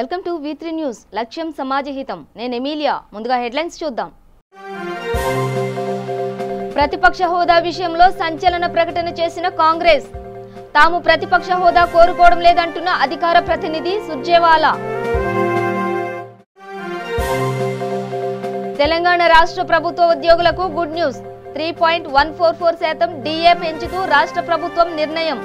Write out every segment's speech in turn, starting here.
Welcome to V3 news. లక్ష్యం సమాజహితం. నేను Emilia. ముందుగా హెడ్లైన్స్ చూద్దాం. ప్రతిపక్ష హోదా విషయంలో సంచలన ప్రకటన చేసిన కాంగ్రెస్. తాము ప్రతిపక్ష హోదా కోరుకోవడం లేదంటున్న అధికార ప్రతినిధి సుర్జేవాలా. తెలంగాణ రాష్ట్ర ప్రభుత్వ ఉద్యోగులకు గుడ్ న్యూస్. 3.144% DA పెంచుతూ రాష్ట్ర ప్రభుత్వం నిర్ణయం.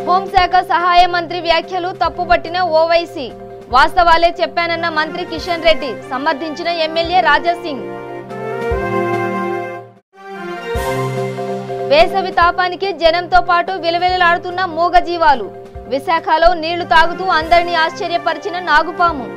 హోంశాఖ సహాయ మంత్రి వ్యాఖ్యలు తప్పుపట్టిన ఓవైసీ. వాస్తవాలే చెప్పానన్న మంత్రి కిషన్ రెడ్డి. సమర్థించిన ఎమ్మెల్యే రాజా సింగ్. వేసవి తాపానికి జనంతో పాటు విలవిలలాడుతున్న మూగజీవాలు. విశాఖలో నీళ్లు తాగుతూ అందరినీ ఆశ్చర్యపరిచిన నాగుపాము.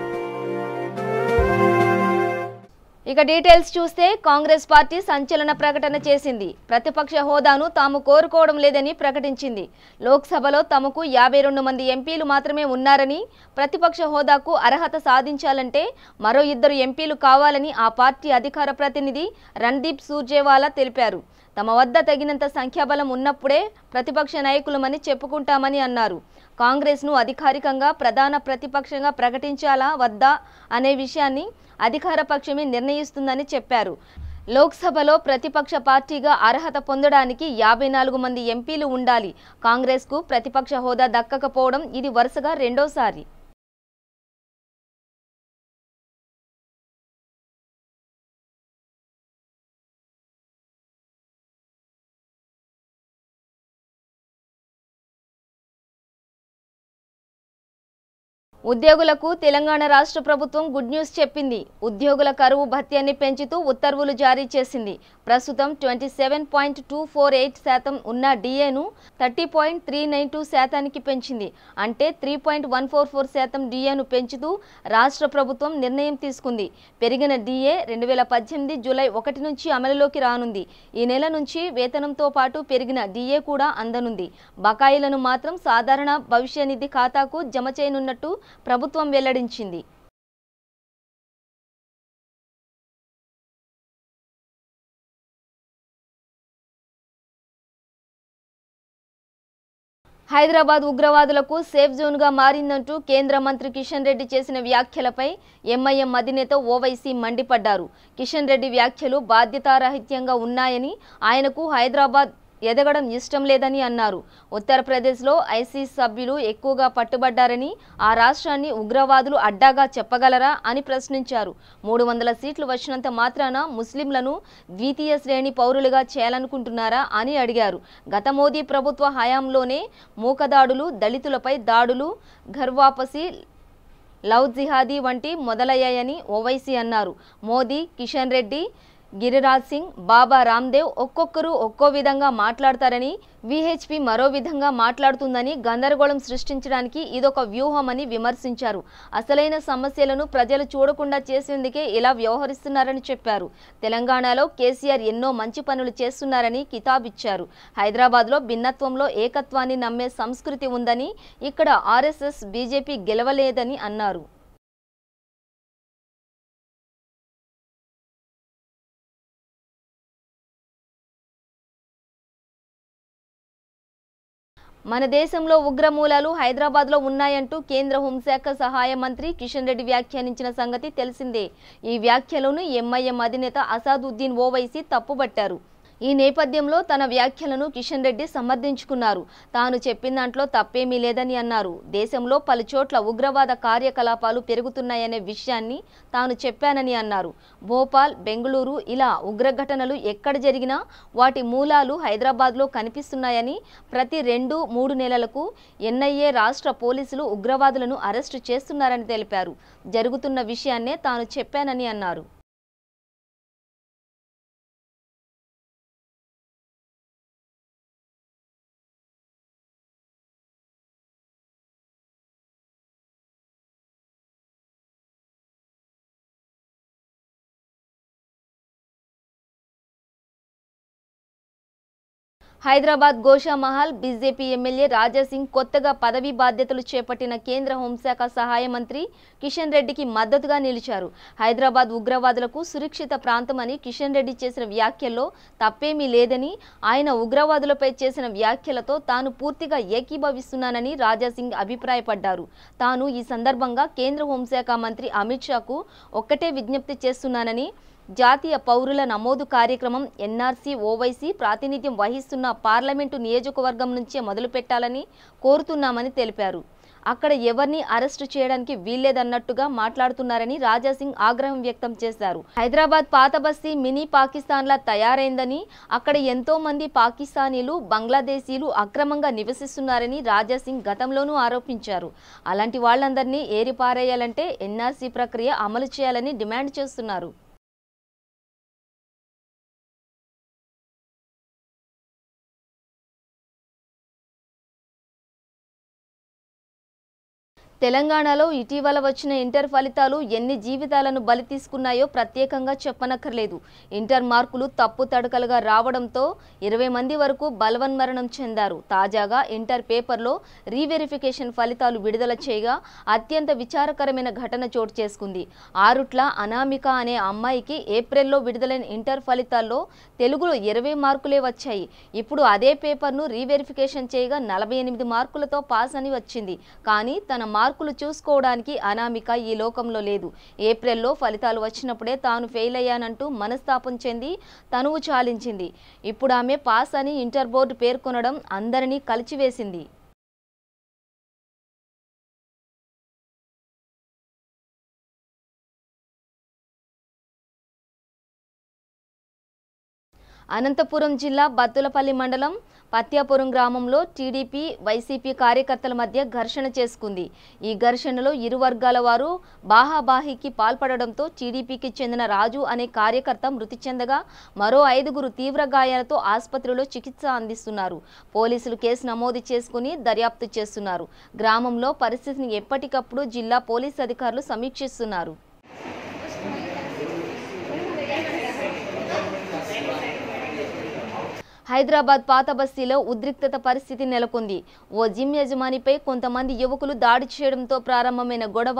ఇక డీటెయిల్స్ చూస్తే కాంగ్రెస్ పార్టీ సంచలన ప్రకటన చేసింది. ప్రతిపక్ష హోదాను తాము కోరుకోవడం లేదని ప్రకటించింది. లోక్సభలో తమకు 52 మంది ఎంపీలు మాత్రమే ఉన్నారని, ప్రతిపక్ష హోదాకు అర్హత సాధించాలంటే మరో 2 ఎంపీలు కావాలని ఆ పార్టీ అధికార ప్రతినిధి రణ్దీప్ సూర్జేవాలా తెలిపారు. తమ వద్ద తగినంత సంఖ్యాబలం ఉన్నప్పుడే ప్రతిపక్ష నాయకులమని చెప్పుకుంటామని అన్నారు. కాంగ్రెస్ను అధికారికంగా ప్రధాన ప్రతిపక్షంగా ప్రకటించాలా వద్దా అనే విషయాన్ని అధికార పక్షమే నిర్ణయిస్తుందని చెప్పారు. లోక్సభలో ప్రతిపక్ష పార్టీగా అర్హత పొందడానికి 54 మంది ఎంపీలు ఉండాలి. కాంగ్రెస్కు ప్రతిపక్ష హోదా దక్కకపోవడం ఇది వరుసగా రెండోసారి. ఉద్యోగులకు తెలంగాణ రాష్ట్ర ప్రభుత్వం గుడ్ న్యూస్ చెప్పింది. ఉద్యోగుల కరువు భత్యాన్ని పెంచుతూ ఉత్తర్వులు జారీ చేసింది. ప్రస్తుతం 27.248% ఉన్న DAను 30.392% పెంచింది. అంటే 3.144% DAను పెంచుతూ రాష్ట్ర ప్రభుత్వం నిర్ణయం తీసుకుంది. పెరిగిన DA 2018 జూలై 1 నుంచి అమలులోకి రానుంది. ఈ నెల నుంచి వేతనంతో పాటు పెరిగిన DA కూడా అందనుంది. బకాయిలను మాత్రం సాధారణ భవిష్య నిధి ఖాతాకు జమ చేయనున్నట్టు ప్రభుత్వం వెల్లడించింది. హైదరాబాద్ ఉగ్రవాదులకు సేఫ్ జోన్గా మారిందంటూ కేంద్ర మంత్రి కిషన్ రెడ్డి చేసిన వ్యాఖ్యలపై MIM అధినేత ఓవైసీ మండిపడ్డారు. కిషన్ రెడ్డి వ్యాఖ్యలు బాధ్యతారాహిత్యంగా ఉన్నాయని, ఆయనకు హైదరాబాద్ ఎదగడం ఇష్టం లేదని అన్నారు. ఉత్తరప్రదేశ్లో ISIS సభ్యులు ఎక్కువగా పట్టుబడ్డారని, ఆ రాష్ట్రాన్ని ఉగ్రవాదులు అడ్డాగా చెప్పగలరా అని ప్రశ్నించారు. 300 సీట్లు వచ్చినంత మాత్రాన ముస్లింలను ద్వితీయ శ్రేణి పౌరులుగా చేయాలనుకుంటున్నారా అని అడిగారు. గత మోదీ ప్రభుత్వ హయాంలోనే మూకదాడులు, దళితులపై దాడులు, ఘర్వాపసి, లవ్ జిహాదీ వంటి మొదలయ్యాయని ఓవైసీ అన్నారు. మోదీ, కిషన్ రెడ్డి, గిరిరాజ్ సింగ్, బాబా రామ్దేవ్ ఒక్కొక్కరు ఒక్కో విధంగా మాట్లాడతారని, VHP మరో విధంగా మాట్లాడుతుందని గందరగోళం సృష్టించడానికి ఇదొక వ్యూహమని విమర్శించారు. అసలైన సమస్యలను ప్రజలు చూడకుండా చేసేందుకే ఇలా వ్యవహరిస్తున్నారని చెప్పారు. తెలంగాణలో కేసీఆర్ ఎన్నో మంచి పనులు చేస్తున్నారని కితాబిచ్చారు. హైదరాబాద్లో భిన్నత్వంలో ఏకత్వాన్ని నమ్మే సంస్కృతి ఉందని, ఇక్కడ RSS, BJP గెలవలేదని అన్నారు. మన దేశంలో ఉగ్రమూలాలు హైదరాబాద్లో ఉన్నాయంటూ కేంద్ర హోంశాఖ సహాయ మంత్రి కిషన్ రెడ్డి వ్యాఖ్యానించిన సంగతి తెలిసిందే. ఈ వ్యాఖ్యలను MIM అధినేత అసాదుద్దీన్ ఓవైసీ తప్పుబట్టారు. ఈ నేపథ్యంలో తన వ్యాఖ్యలను కిషన్ రెడ్డి సమర్థించుకున్నారు. తాను చెప్పిన దాంట్లో తప్పేమీ లేదని అన్నారు. దేశంలో పలుచోట్ల ఉగ్రవాద కార్యకలాపాలు పెరుగుతున్నాయనే విషయాన్ని తాను చెప్పానని అన్నారు. భోపాల్, బెంగళూరు ఇలా ఉగ్రఘటనలు ఎక్కడ జరిగినా వాటి మూలాలు హైదరాబాద్లో కనిపిస్తున్నాయని, ప్రతి 2-3 నెలలకు NIA రాష్ట్ర పోలీసులు ఉగ్రవాదులను అరెస్టు చేస్తున్నారని తెలిపారు. జరుగుతున్న విషయాన్నే తాను చెప్పానని అన్నారు. హైదరాబాద్ గోషామహల్ బీజేపీ ఎమ్మెల్యే రాజాసింగ్ కొత్తగా పదవి బాధ్యతలు చేపట్టిన కేంద్ర హోంశాఖ సహాయ మంత్రి కిషన్ రెడ్డికి మద్దతుగా నిలిచారు. హైదరాబాద్ ఉగ్రవాదులకు సురక్షిత ప్రాంతమని కిషన్ రెడ్డి చేసిన వ్యాఖ్యల్లో తప్పేమీ లేదని, ఆయన ఉగ్రవాదులపై చేసిన వ్యాఖ్యలతో తాను పూర్తిగా ఏకీభవిస్తున్నానని రాజాసింగ్ అభిప్రాయపడ్డారు. తాను ఈ సందర్భంగా కేంద్ర హోంశాఖ మంత్రి అమిత్ షాకు ఒక్కటే విజ్ఞప్తి చేస్తున్నానని, జాతీయ పౌరుల నమోదు కార్యక్రమం ఎన్ఆర్సీ ఓవైసీ ప్రాతినిధ్యం వహిస్తున్న పార్లమెంటు నియోజకవర్గం నుంచే మొదలుపెట్టాలని కోరుతున్నామని తెలిపారు. అక్కడ ఎవరిని అరెస్టు చేయడానికి వీల్లేదన్నట్టుగా మాట్లాడుతున్నారని రాజాసింగ్ ఆగ్రహం వ్యక్తం చేశారు. హైదరాబాద్ పాత బస్తీ మినీ పాకిస్తాన్లా తయారైందని, అక్కడ ఎంతో మంది పాకిస్తానీలు, బంగ్లాదేశీలు అక్రమంగా నివసిస్తున్నారని రాజాసింగ్ గతంలోనూ ఆరోపించారు. అలాంటి వాళ్ళందరినీ ఏరిపారేయాలంటే ఎన్ఆర్సీ ప్రక్రియ అమలు చేయాలని డిమాండ్ చేస్తున్నారు. తెలంగాణలో ఇటీవల వచ్చిన ఇంటర్ ఫలితాలు ఎన్ని జీవితాలను బలి తీసుకున్నాయో ప్రత్యేకంగా చెప్పనక్కర్లేదు. ఇంటర్ మార్కులు తప్పు తడకలుగా రావడంతో 20 మంది వరకు బలవన్మరణం చెందారు. తాజాగా ఇంటర్ పేపర్లో రీవెరిఫికేషన్ ఫలితాలు విడుదల చేయగా అత్యంత విచారకరమైన ఘటన చోటు చేసుకుంది. ఆరుట్ల అనామిక అనే అమ్మాయికి ఏప్రిల్లో విడుదలైన ఇంటర్ ఫలితాల్లో తెలుగులో 20 మార్కులే వచ్చాయి. ఇప్పుడు అదే పేపర్ను రీవెరిఫికేషన్ చేయగా 48 మార్కులతో పాస్ అని వచ్చింది. కానీ తన మార్కులు చూసుకోవడానికి అనామిక ఈ లోకంలో లేదు. ఏప్రిల్లో ఫలితాలు వచ్చినప్పుడే తాను ఫెయిల్ అయ్యానంటూ మనస్తాపం చెంది తనువు చాలించింది. ఇప్పుడు ఆమె పాస్ అని ఇంటర్ బోర్డు పేర్కొనడం అందరినీ కలిచివేసింది. అనంతపురం జిల్లా బత్తులపల్లి మండలం పత్యాపురం గ్రామంలో టీడీపీ వైసీపీ కార్యకర్తల మధ్య ఘర్షణ చేసుకుంది. ఈ ఘర్షణలో ఇరు వర్గాల వారు బాహాబాహికి పాల్పడడంతో టీడీపీకి చెందిన రాజు అనే కార్యకర్త మృతి చెందగా మరో 5గురు తీవ్ర గాయాలతో ఆసుపత్రిలో చికిత్స అందిస్తున్నారు. పోలీసులు కేసు నమోదు చేసుకుని దర్యాప్తు చేస్తున్నారు. గ్రామంలో పరిస్థితిని ఎప్పటికప్పుడు జిల్లా పోలీసు అధికారులు సమీక్షిస్తున్నారు. హైదరాబాద్ పాత బస్తీలో ఉద్రిక్తత పరిస్థితి నెలకొంది. ఓ జిమ్ యజమానిపై కొంతమంది యువకులు దాడి చేయడంతో ప్రారంభమైన గొడవ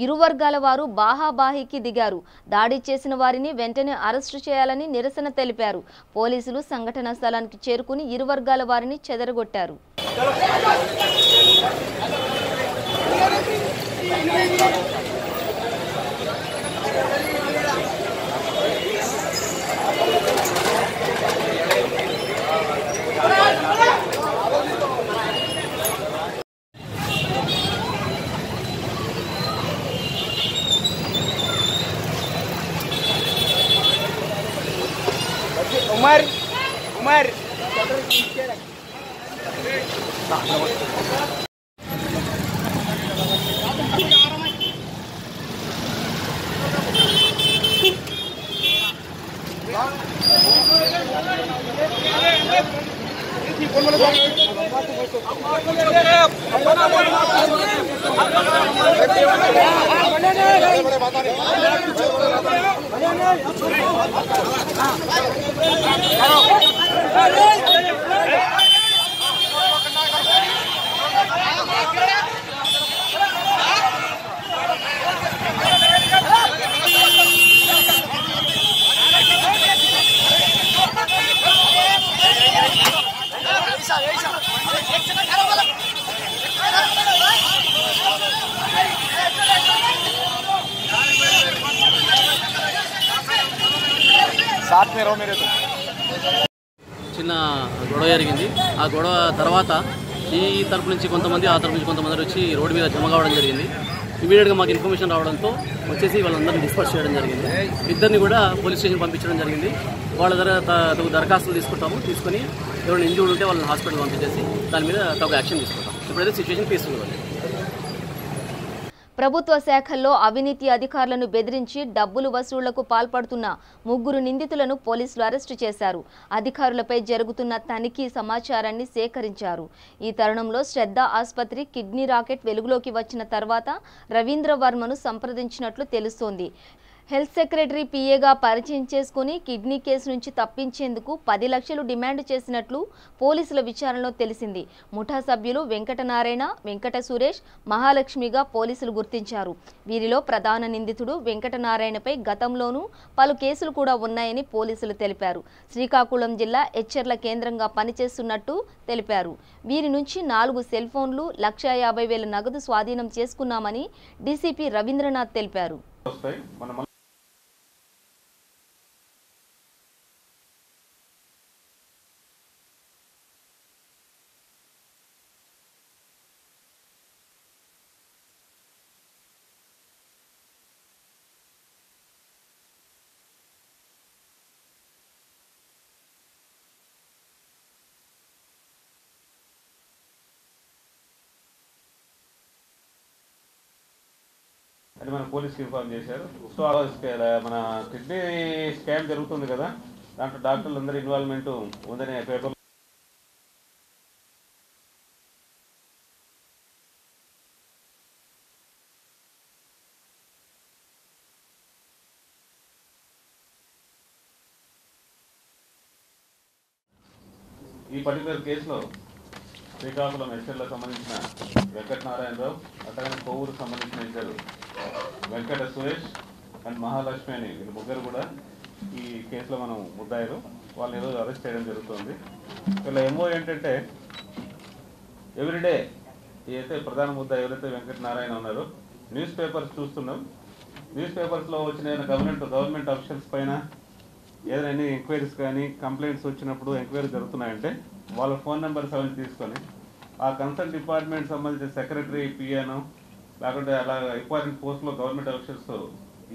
ఇరు వర్గాల వారు బాహాబాహికి దిగారు. దాడి చేసిన వారిని వెంటనే అరెస్టు చేయాలని నిరసన తెలిపారు. పోలీసులు సంఘటనా స్థలానికి చేరుకుని ఇరు వర్గాల వారిని చెదరగొట్టారు. Umar చిన్న గొడవ జరిగింది. ఆ గొడవ తర్వాత ఈ తరపు నుంచి కొంతమంది, ఆ తరపు నుంచి కొంతమంది వచ్చి రోడ్డు మీద జమ కావడం జరిగింది. ఇమీడియట్గా మాకు ఇన్ఫర్మేషన్ రావడంతో వచ్చేసి వాళ్ళందరినీ డిస్పర్స్ చేయడం జరిగింది. ఇద్దరిని కూడా పోలీస్ స్టేషన్ పంపించడం జరిగింది. వాళ్ళ దరఖాస్తులు తీసుకొని ఎవరైనా ఇంజూర్డ్ ఉంటే వాళ్ళని హాస్పిటల్ పంపించేసి దాని మీద తగు యాక్షన్ తీసుకుంటాం. ఇప్పుడైతే సిచ్యువేషన్ పీస్ఫుల్ ఉంది. ప్రభుత్వ శాఖల్లో అవినీతి అధికారులను బెదిరించి డబ్బులు వసూళ్లకు పాల్పడుతున్న 3 నిందితులను పోలీసులు అరెస్టు చేశారు. అధికారులపై జరుగుతున్న తనిఖీ సమాచారాన్ని సేకరించారు. ఈ తరుణంలో శ్రద్ధ ఆసుపత్రి కిడ్నీ రాకెట్ వెలుగులోకి వచ్చిన తర్వాత రవీంద్ర వర్మను సంప్రదించినట్లు తెలుస్తోంది. హెల్త్ సెక్రటరీ పీఏగా పరిచయం చేసుకుని కిడ్నీ కేసు నుంచి తప్పించేందుకు 10 లక్షలు డిమాండ్ చేసినట్లు పోలీసుల విచారణలో తెలిసింది. ముఠా సభ్యులు వెంకటనారాయణ, వెంకట సురేష్, మహాలక్ష్మిగా పోలీసులు గుర్తించారు. వీరిలో ప్రధాన నిందితుడు వెంకటనారాయణపై గతంలోనూ పలు కేసులు కూడా ఉన్నాయని పోలీసులు తెలిపారు. శ్రీకాకుళం జిల్లా ఎచ్చెర్ల కేంద్రంగా పనిచేస్తున్నట్టు తెలిపారు. వీరి నుంచి 4 సెల్ ఫోన్లు, 1,50,000 నగదు స్వాధీనం చేసుకున్నామని డీసీపీ రవీంద్రనాథ్ తెలిపారు. అని మన పోలీస్కి ఇన్ఫార్మ్ చేశారు. సో మన కిడ్నీ స్కామ్ జరుగుతుంది కదా, దాంట్లో డాక్టర్లు అందరూ ఇన్వాల్వ్మెంట్ ఉందని పేపర్ ఈ పర్టికులర్ కేసులో శ్రీకాకుళం ఎస్ఎల్కి సంబంధించిన వెంకటనారాయణరావు, అట్లాగే కొవ్వూరుకు సంబంధించిన ఇద్దరు వెంకట సురేష్ అండ్ మహాలక్ష్మి అని వీళ్ళు ముగ్గురు కూడా ఈ కేసులో మనం ముద్దాయిలు. వాళ్ళని ఈరోజు అరెస్ట్ చేయడం జరుగుతుంది. వీళ్ళ ఎంఓ ఏంటంటే ఎవ్రీడే ఏదైతే ప్రధాన ముద్దాయి ఎవరైతే వెంకటనారాయణ ఉన్నారో న్యూస్ పేపర్స్ చూస్తున్నాం. న్యూస్ పేపర్స్లో వచ్చిన గవర్నమెంట్ అఫీషియల్స్ పైన ఏదైనా ఎంక్వైరీస్ కానీ కంప్లైంట్స్ వచ్చినప్పుడు ఎంక్వైరీ జరుగుతున్నాయంటే వాళ్ళ ఫోన్ నెంబర్స్ అవన్నీ తీసుకొని ఆ కన్సర్న్ డిపార్ట్మెంట్ సంబంధించిన సెక్రటరీ, పిఎను లేకుంటే అలా ఇంపార్టెంట్ పోస్ట్లో గవర్నమెంట్ ఆఫీసర్స్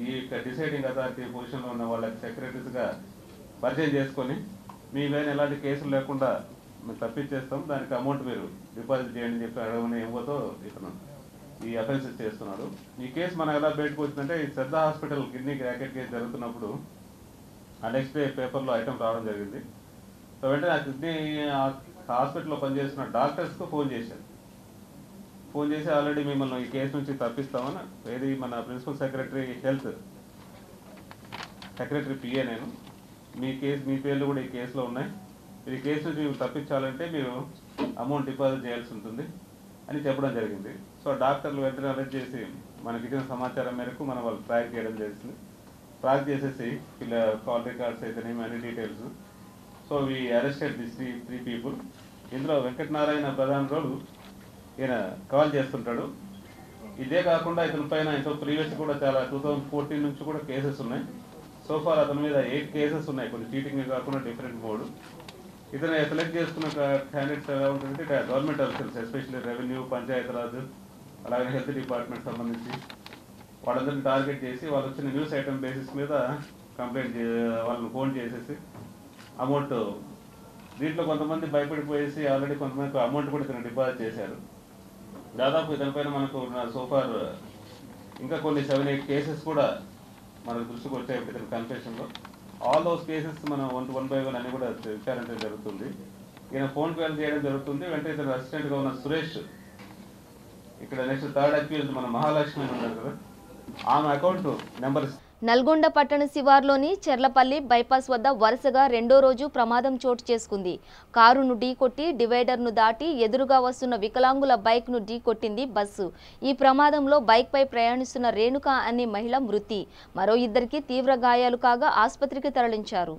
ఈ డిసైడింగ్ అథారిటీ పొజిషన్లో ఉన్న వాళ్ళకి సెక్రటరీస్గా పరిచయం చేసుకొని మీ పైన ఎలాంటి కేసులు లేకుండా మేము తప్పించేస్తాం, దానికి అమౌంట్ మీరు డిపాజిట్ చేయండి అని చెప్పి అడగని ఏమోతో ఇతను ఈ అఫెన్సెస్ చేస్తున్నారు. ఈ కేసు మనం ఎలా బయటకు వచ్చిందంటే ఈ శ్రద్ధ హాస్పిటల్ కిడ్నీ ర్యాకెట్ కేసు జరుగుతున్నప్పుడు ఆ నెక్స్ట్ డే పేపర్లో ఐటమ్ రావడం జరిగింది. సో వెంటనే ఆ కిడ్నీ హాస్పిటల్లో పనిచేస్తున్న డాక్టర్స్కు ఫోన్ చేశారు. ఫోన్ చేసి ఆల్రెడీ మిమ్మల్ని ఈ కేసు నుంచి తప్పిస్తామని, ఏది మన principal secretary health secretary PA నేను, మీ పేర్లు కూడా ఈ కేసులో ఉన్నాయి, ఈ కేసు నుంచి మీరు తప్పించాలంటే మీరు అమౌంట్ డిపాజిట్ చేయాల్సి ఉంటుంది అని చెప్పడం జరిగింది. సో డాక్టర్లు వెంటనే అరెస్ట్ చేసి మనకి ఇచ్చిన సమాచారం మేరకు మనం వాళ్ళు ట్రాక్ చేయడం జరిగింది. ట్రాక్ చేసేసి ఇలా కాల్ రికార్డ్స్ అయితేనేమి అన్ని details. So we arrested this three people. ఇందులో వెంకటనారాయణ ప్రధాన రోలు, ఈయన కాల్ చేస్తుంటాడు. ఇదే కాకుండా ఇతని పైన ఇంకో ప్రీవియస్ కూడా చాలా 2014 నుంచి కూడా కేసెస్ ఉన్నాయి. సోఫార్ అతని మీద 8 కేసెస్ ఉన్నాయి, కొన్ని చీటింగ్ కాకుండా డిఫరెంట్ మోడ్. ఇతను సెలెక్ట్ చేసుకున్న క్యాండిడేట్స్ ఎలా ఉంటుందంటే government officers, especially revenue, Panchayati Raj, అలాగే హెల్త్ డిపార్ట్మెంట్ సంబంధించి వాళ్ళందరినీ టార్గెట్ చేసి వాళ్ళు వచ్చిన న్యూస్ ఐటమ్ బేసిస్ మీద కంప్లైంట్ వాళ్ళని ఫోన్ చేసేసి అమౌంట్, దీంట్లో కొంతమంది భయపడిపోయేసి ఆల్రెడీ కొంతమంది అమౌంట్ కూడా ఇతను డిపాజిట్ చేశారు. దాదాపు ఇతనిపైన మనకు సోఫార్ ఇంకా కొన్ని 7-8 కేసెస్ కూడా మనకు దృష్టికి వచ్చాయి ఇతని కన్ఫెషన్లో. ఆల్ దోస్ కేసెస్ మనం 1 by 1 అన్ని కూడా విచారించడం జరుగుతుంది. ఈయన ఫోన్ కాల్ చేయడం జరుగుతుంది. వెంటనే ఇతను అసిస్టెంట్గా ఉన్న సురేష్, ఇక్కడ నెక్స్ట్ థర్డ్ అక్యూజ్డ్ మన మహాలక్ష్మి ఉన్నారు కదా, ఆమె అకౌంట్ నెంబర్. నల్గొండ పట్టణ శివార్లోని చెర్లపల్లి బైపాస్ వద్ద వరుసగా రెండో రోజు ప్రమాదం చోటు చేసుకుంది. కారును ఢీకొట్టి డివైడర్ను దాటి ఎదురుగా వస్తున్న వికలాంగుల బైక్ను ఢీకొట్టింది బస్సు. ఈ ప్రమాదంలో బైక్పై ప్రయాణిస్తున్న రేణుక అనే మహిళ మృతి, మరో 2కి తీవ్ర గాయాలు కాగా ఆసుపత్రికి తరలించారు.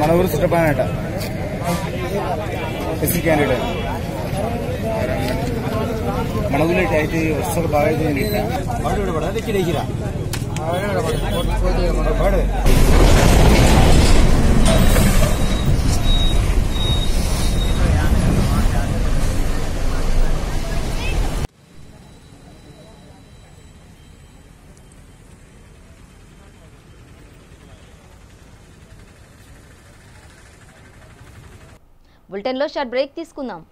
మన ఊరు చుట్టపానట ఎస్సీ క్యాండిడేట్ మన ఊళ్ళో అయితే వస్తారు బాగా బులెటిన్లో షార్ట్ బ్రేక్ తీసుకుందాం.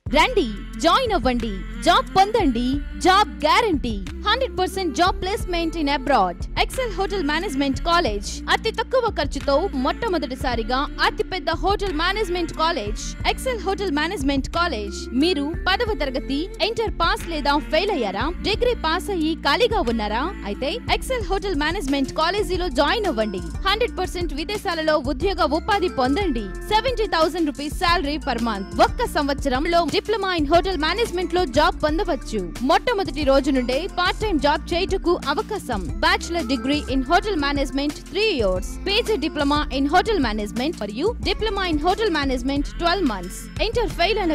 రండి, జాయిన్ అవ్వండి, జాబ్ పొందండి, job guarantee, 100% job placement in abroad. Excel hotel management college అతి తక్కువ ఖర్చుతో మొట్టమొదటిసారిగా అతిపెద్ద hotel management college. Excel hotel management college. మీరు 10వ తరగతి ఇంటర్ పాస్ లేదా ఫెయిల్ అయ్యారా? డిగ్రీ పాస్ అయ్యి ఖాళీగా ఉన్నారా? అయితే ఎక్సెల్ హోటల్ మేనేజ్మెంట్ కాలేజీలో జాయిన్ అవ్వండి. 100% విదేశాలలో ఉద్యోగ ఉపాధి పొందండి. 70,000 రూపీస్ సాలరీ పర్ మంత్. ఒక్క సంవత్సరంలో డిప్లొమా ఇన్ హోటల్ మేనేజ్మెంట్ లో జాబ్ పొందవచ్చు. మొట్టమొదటి రోజు నుండే పార్ట్ టైం జాబ్ చేయుటకు అవకాశం. Bachelor degree in hotel management 3 years, PG diploma in hotel management మరియు diploma in hotel management 12 months. Inter fail అయిన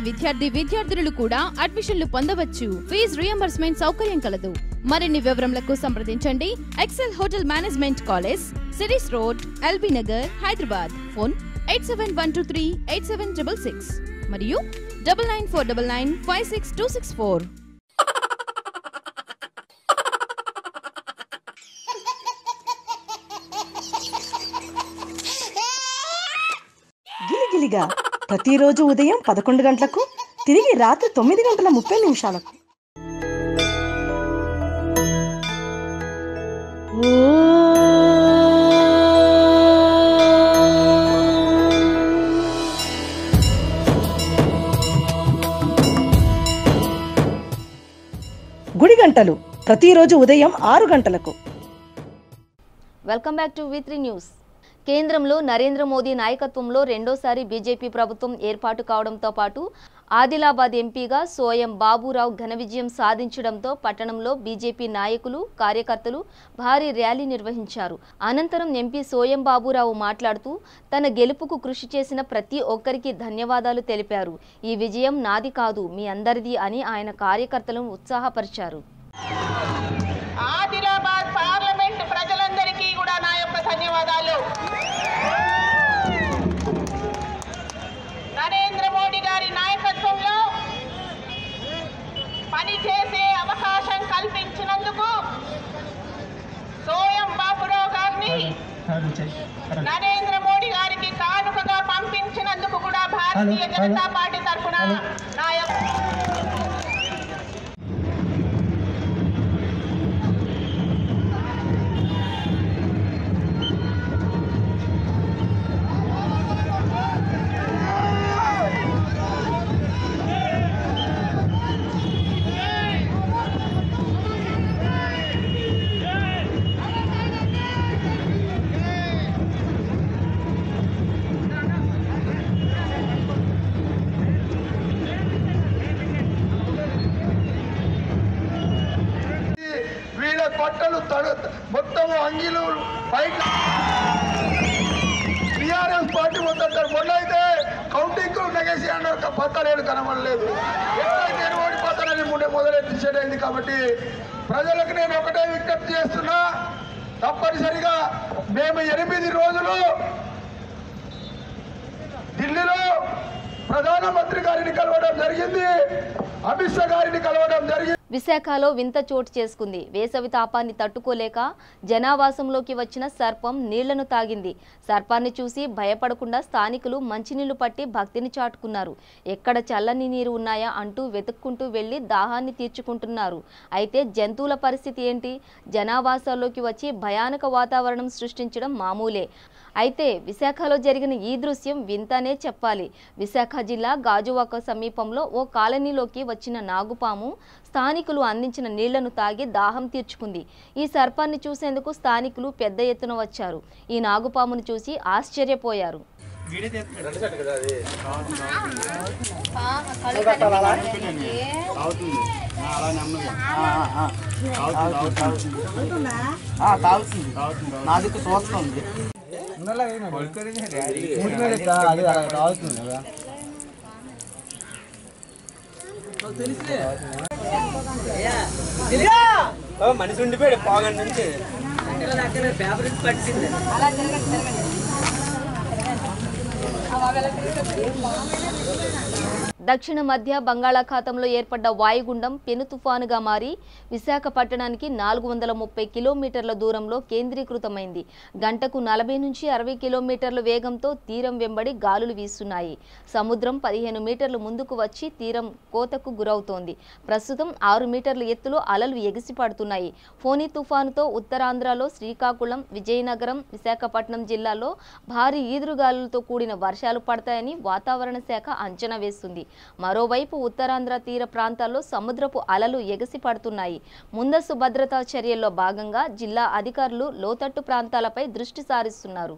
విద్యార్థులు కూడా అడ్మిషన్లు పొందవచ్చు. ఫీజు రియంబర్స్మెంట్ సౌకర్యం కలదు. మరిన్ని వివరములకు సంప్రదించండి. ఎక్సెల్ హోటల్ మేనేజ్మెంట్ కాలేజ్, సిరీస్ road, LB Nagar, Hyderabad. Phone 8712387666 మరియు 9949956264. గిలిగిలిగా ప్రతిరోజు ఉదయం 11 గంటలకు, తిరిగి రాత్రి 9:30 గుడి గంటలు ప్రతిరోజు ఉదయం 6 గంటలకు. Welcome back to V3 news. కేంద్రంలో నరేంద్ర మోదీ నాయకత్వంలో రెండోసారి బీజేపీ ప్రభుత్వం ఏర్పాటు కావడంతో పాటు ఆదిలాబాద్ ఎంపీగా సోయం బాబురావు ఘన విజయం సాధించడంతో పట్టణంలో బీజేపీ నాయకులు, కార్యకర్తలు భారీ ర్యాలీ నిర్వహించారు. అనంతరం ఎంపీ సోయం బాబురావు మాట్లాడుతూ తన గెలుపుకు కృషి చేసిన ప్రతి ఒక్కరికి ధన్యవాదాలు తెలిపారు. ఈ విజయం నాది కాదు, మీ అందరిది అని ఆయన కార్యకర్తలను ఉత్సాహపరిచారు. ఆదిలాబాద్ పార్లమెంట్ ప్రజలందరికీ కూడా నా యొక్క ధన్యవాదాలు. నరేంద్ర మోడీ గారి నాయకత్వంలో పనిచేసే అవకాశం కల్పించినందుకు సోయం బాబురావు గారిని నరేంద్ర మోడీ గారికి కానుకగా పంపించినందుకు కూడా భారతీయ జనతా పార్టీ తరఫున నా బట్టలు మొత్తము అంగీలు బయట టీఆర్ఎస్ పార్టీ మొత్తం మొన్న అయితే కౌంటింగ్ నెగేసి అన్న పత్తలేడు కనబడలేదు. ఎట్లయితే ఓడిపోతానని మొదలెట్టించేది. కాబట్టి ప్రజలకు నేను ఒకటే విజ్ఞప్తి చేస్తున్నా, తప్పనిసరిగా మేము 8 రోజులు ఢిల్లీలో ప్రధానమంత్రి గారిని కలవడం జరిగింది, అమిత్ షా గారిని కలవడం జరిగింది. విశాఖలో వింత చోటు చేసుకుంది. వేసవి తాపాన్ని తట్టుకోలేక జనావాసంలోకి వచ్చిన సర్పం నీళ్లను తాగింది. సర్పాన్ని చూసి భయపడకుండా స్థానికులు మంచినీళ్లు పట్టి భక్తిని చాటుకున్నారు. ఎక్కడ చల్లని నీరు ఉన్నాయా అంటూ వెతుక్కుంటూ వెళ్లి దాహాన్ని తీర్చుకుంటున్నారు. అయితే జంతువుల పరిస్థితి ఏంటి? జనావాసాల్లోకి వచ్చి భయానక వాతావరణం సృష్టించడం మామూలే. అయితే విశాఖలో జరిగిన ఈ దృశ్యం వింతనే చెప్పాలి. విశాఖ జిల్లా గాజువాక సమీపంలో ఓ కాలనీలోకి వచ్చిన నాగుపాము స్థానికులు అందించిన నీళ్లను తాగి దాహం తీర్చుకుంది. ఈ సర్పాన్ని చూసేందుకు స్థానికులు పెద్ద ఎత్తున వచ్చారు. ఈ నాగుపామును చూసి ఆశ్చర్యపోయారు. మనిషి ఉండిపోయాడు పాగండి నుంచి పేపర్ పట్టింది. దక్షిణ మధ్య బంగాళాఖాతంలో ఏర్పడ్డ వాయుగుండం పెను తుఫానుగా మారి విశాఖపట్టణానికి 430 కిలోమీటర్ల దూరంలో కేంద్రీకృతమైంది. గంటకు 40 నుంచి 60 కిలోమీటర్ల వేగంతో తీరం వెంబడి గాలులు వీస్తున్నాయి. సముద్రం 15 మీటర్లు ముందుకు వచ్చి తీరం కోతకు గురవుతోంది. ప్రస్తుతం 6 మీటర్ల ఎత్తులో అలలు ఎగిసిపడుతున్నాయి. ఫోని తుఫానుతో ఉత్తరాంధ్రలో శ్రీకాకుళం, విజయనగరం, విశాఖపట్నం జిల్లాలో భారీ ఈదురుగాలులతో కూడిన వర్షాలు పడతాయని వాతావరణ శాఖ అంచనా వేస్తుంది. మరోవైపు ఉత్తరాంధ్ర తీర ప్రాంతాల్లో సముద్రపు అలలు ఎగసి పడుతున్నాయి. ముందస్తు భద్రతా చర్యల్లో భాగంగా జిల్లా అధికారులు లోతట్టు ప్రాంతాలపై దృష్టి సారిస్తున్నారు.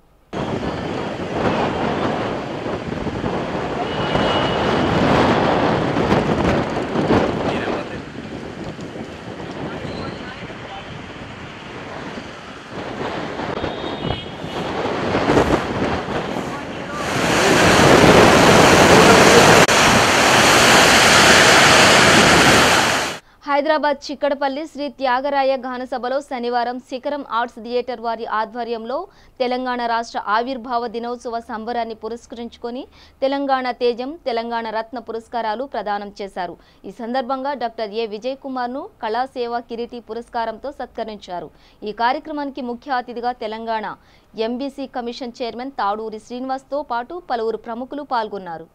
హైదరాబాద్ చిక్కడపల్లి శ్రీ త్యాగరాయ గానసభలో శనివారం శిఖరం ఆర్ట్స్ థియేటర్ వారి ఆధ్వర్యంలో తెలంగాణ రాష్ట్ర ఆవిర్భావ దినోత్సవ సంబరాన్ని పురస్కరించుకొని తెలంగాణ తేజం, తెలంగాణ రత్న పురస్కారాలు ప్రదానం చేశారు. ఈ సందర్భంగా డాక్టర్ ఏ విజయ్ కుమార్ను కళాసేవ కిరీటి పురస్కారంతో సత్కరించారు. ఈ కార్యక్రమానికి ముఖ్య అతిథిగా Telangana MBC commission chairman Taduri శ్రీనివాస్తో పాటు పలువురు ప్రముఖులు పాల్గొన్నారు.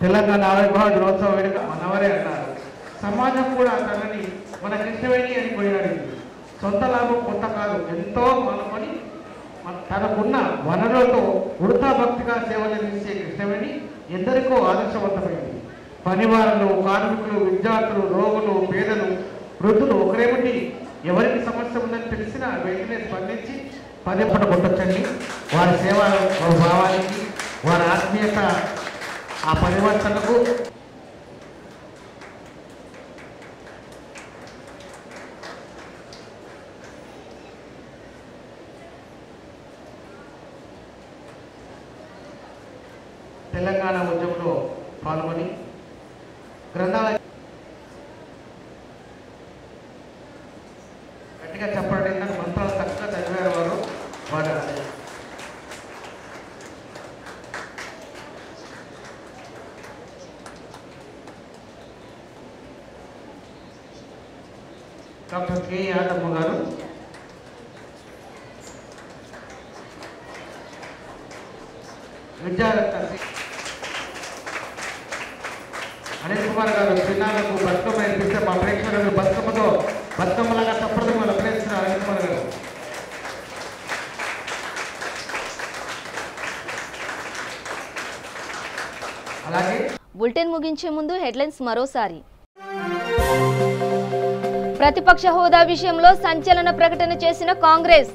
తెలంగాణ ఆవిర్భావ దినోత్సవ వేడుక మనవరే అన్నారు. సమాజం కూడా తనని మన కృష్ణవేణి అని కొనియాడింది. సొంత లాభం కొంత కాదు, ఎంతో మానుకొని తనకున్న వనరులతో వృథా భక్తిగా సేవలందించే కృష్ణవేణి ఎందరికో ఆదర్శవంతమైంది. పనివారులు, కార్మికులు, విద్యార్థులు, రోగులు, పేదలు, వృద్ధులు ఒకరేమిటి ఎవరికి సమస్య ఉందని తెలిసినా వెంటనే స్పందించి పదే పట్ల కొట్టొచ్చండి. వారి సేవా భావానికి, వారి ఆత్మీయత, ఆ పరివర్తనకు తెలంగాణ ఉద్యమంలో పాల్గొని గ్రంథాల గట్టిగా చెప్పడం మంత్రాలు చక్కగా చదివారు వారు. వారు డాక్టర్ కె యాదమ్మ గారు, విద్యారత్న అనిల్ కుమార్ గారు, చిన్నాలకు బతుకమ్మ నేర్పిస్తే మా ప్రేక్షకులకు బతుకమ్మలాగా తప్పడం అభినందిస్తున్నారు అనిల్ కుమార్ గారు. అలాగే బులెటిన్ ముగించే ముందు హెడ్లైన్స్ మరోసారి. ప్రతిపక్ష హోదా విషయంలో సంచలన ప్రకటన చేసిన కాంగ్రెస్.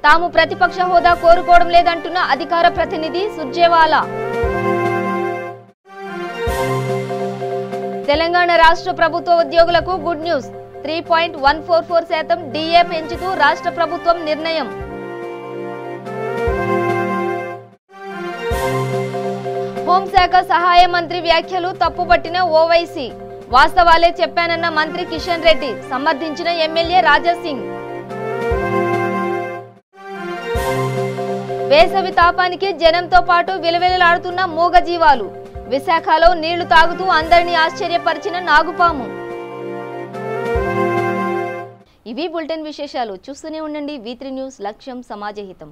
తాము ప్రతిపక్ష హోదా కోరుకోవడం లేదంటున్న అధికార ప్రతినిధి సుర్జేవాలా. తెలంగాణ రాష్ట్ర ప్రభుత్వ ఉద్యోగులకు గుడ్ న్యూస్. 3.144% డిఏ పెంచుతూ రాష్ట్ర ప్రభుత్వం నిర్ణయం. హోంశాఖ సహాయ మంత్రి వ్యాఖ్యలు తప్పుపట్టిన ఓవైసీ. వాస్తవాలే చెప్పానన్న మంత్రి కిషన్ రెడ్డి, సమర్థించిన ఎమ్మెల్యే రాజాసింగ్. వేసవి తాపానికి జనంతో పాటు విలవిలలాడుతున్న మూగజీవాలు. విశాఖలో నీళ్లు తాగుతూ అందరినీ ఆశ్చర్యపరిచిన నాగుపాము. ఇవి బులెటిన్ విశేషాలు. చూస్తూనే ఉండండి V3 న్యూస్. లక్ష్యం సమాజహితం.